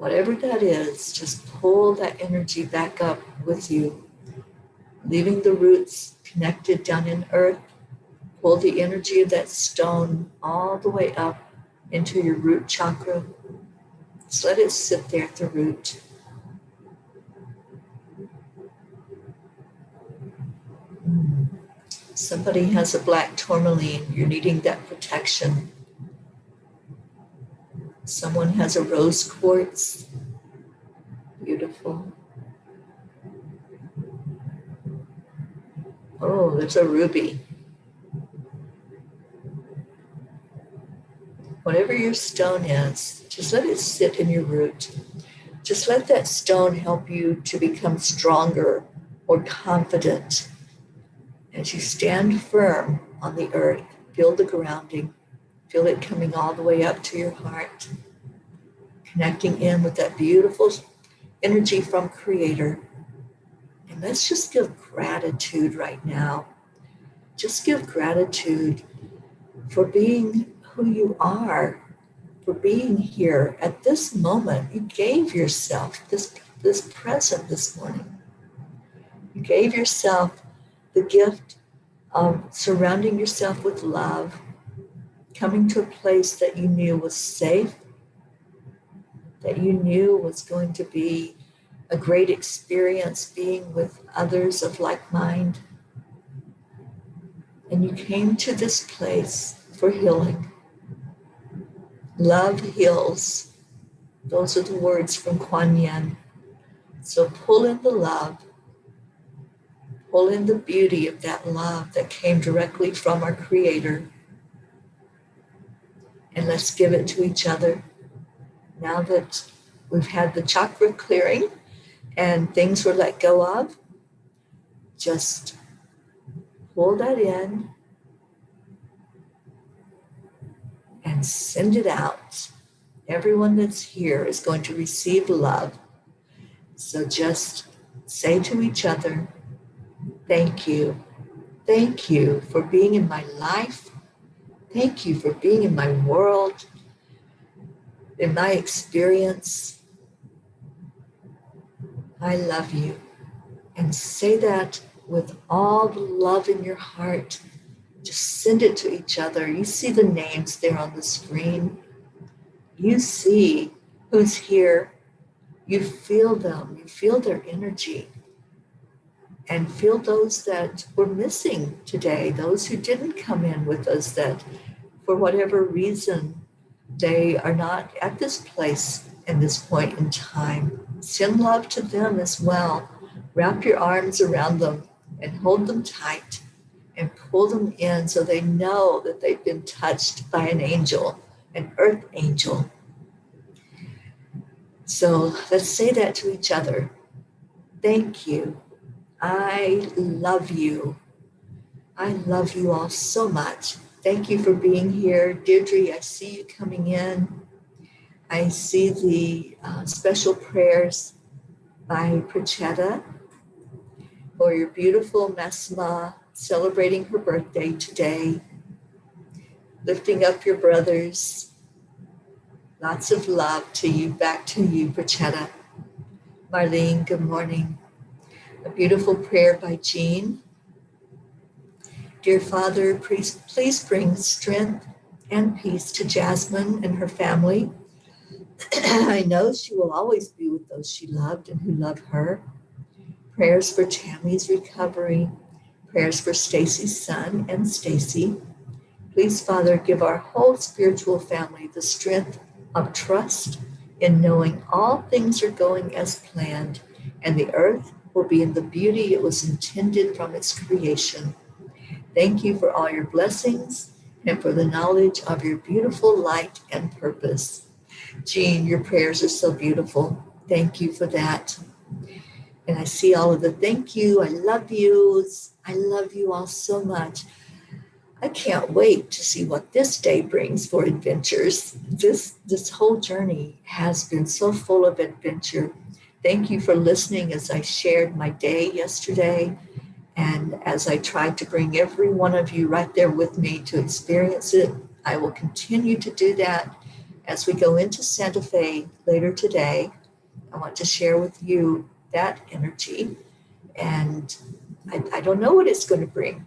Whatever that is, just pull that energy back up with you, leaving the roots connected down in earth. Pull the energy of that stone all the way up into your root chakra. Just let it sit there at the root. Somebody has a black tourmaline. You're needing that protection. Someone has a rose quartz. Beautiful. Oh, there's a ruby. Whatever your stone is, just let it sit in your root. Just let that stone help you to become stronger or confident. As you stand firm on the earth, feel the grounding. Feel it coming all the way up to your heart, connecting in with that beautiful energy from Creator. And let's just give gratitude right now. Just give gratitude for being who you are, for being here at this moment. You gave yourself this present this morning. You gave yourself the gift of surrounding yourself with love, coming to a place that you knew was safe, that you knew was going to be a great experience being with others of like mind. And you came to this place for healing. Love heals. Those are the words from Kuan Yin. So pull in the love. Pull in the beauty of that love that came directly from our Creator. And let's give it to each other. Now that we've had the chakra clearing and things were let go of, just pull that in and send it out. Everyone that's here is going to receive love. So just say to each other, thank you. Thank you for being in my life. Thank you for being in my world, in my experience. I love you. And say that with all the love in your heart. Just send it to each other. You see the names there on the screen. You see who's here. You feel them. You feel their energy. And feel those that were missing today, those who didn't come in with us, that for whatever reason, they are not at this place in this point in time. Send love to them as well. Wrap your arms around them and hold them tight and pull them in so they know that they've been touched by an angel, an earth angel. So let's say that to each other. Thank you. I love you. I love you all so much. Thank you for being here. Deirdre, I see you coming in. I see the special prayers by Prachetta for your beautiful Mesma celebrating her birthday today. Lifting up your brothers. Lots of love to you. Back to you, Prachetta. Marlene, good morning. A beautiful prayer by Jean. Dear Father, please bring strength and peace to Jasmine and her family. I know she will always be with those she loved and who love her. Prayers for Tammy's recovery. Prayers for Stacy's son and Stacy. Please, Father, give our whole spiritual family the strength of trust in knowing all things are going as planned and the earth will be in the beauty it was intended from its creation. Thank you for all your blessings and for the knowledge of your beautiful light and purpose. Jean, your prayers are so beautiful. Thank you for that. And I see all of the thank you. I love yous. I love you all so much. I can't wait to see what this day brings for adventures. This whole journey has been so full of adventure. Thank you for listening as I shared my day yesterday and as I tried to bring every one of you right there with me to experience it. I will continue to do that As we go into Santa Fe later today, I want to share with you that energy. And I don't know what it's going to bring,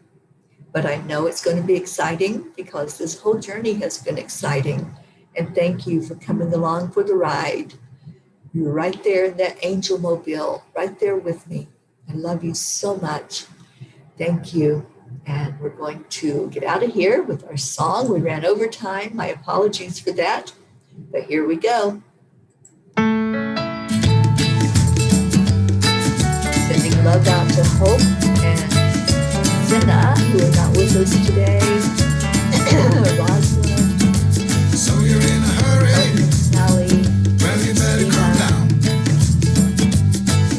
but I know it's going to be exciting because this whole journey has been exciting. And thank you for coming along for the ride. You're right there in that angel mobile, right there with me. I love you so much. Thank you. And we're going to get out of here with our song. We ran over time. My apologies for that. But here we go. Sending love out to Hope and Zena, who are not with us today. Rosalind. So you're in a hurry. Sally. Well, you better calm down.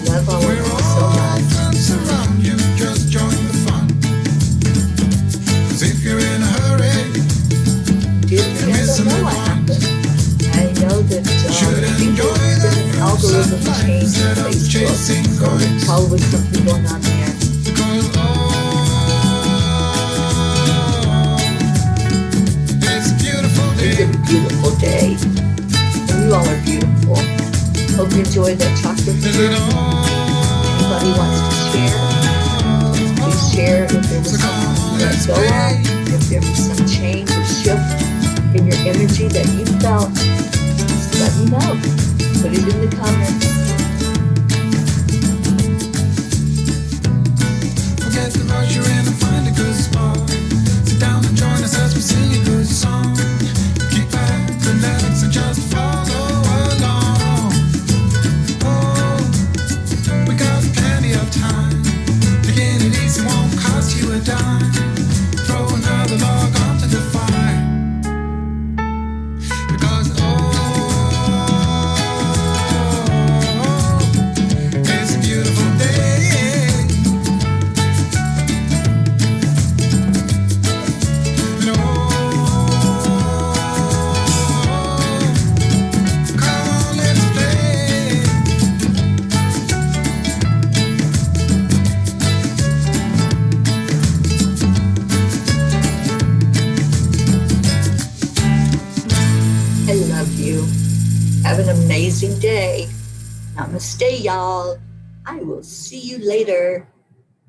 Love all of We're you so all much. friends around you. Just join the fun. 'Cause if you're in a hurry, Dear me, I don't know what happened. I know that should I think enjoy there's the been an algorithm sunlight change instead on of Facebook. chasing So there's coins. probably something going on there. Because it's a beautiful It's day. a beautiful day. And you all are beautiful. Hope you enjoy that chocolate Is cake. it all? Anybody wants to share, please share if there was something you let go of, if there was some change or shift in your energy that you felt, just let me know. Put it in the comments. Forget the rush you're in and find a good spot. Sit down and join us as we sing a good song. Keep back, relax, and just follow along. Oh, we got plenty of time. Taking it easy won't cost you a dime. Throw another log onto the fire. Because it's a beautiful day. No, come on, let's play. I love you. Have an amazing day. Namaste, y'all. I will see you later.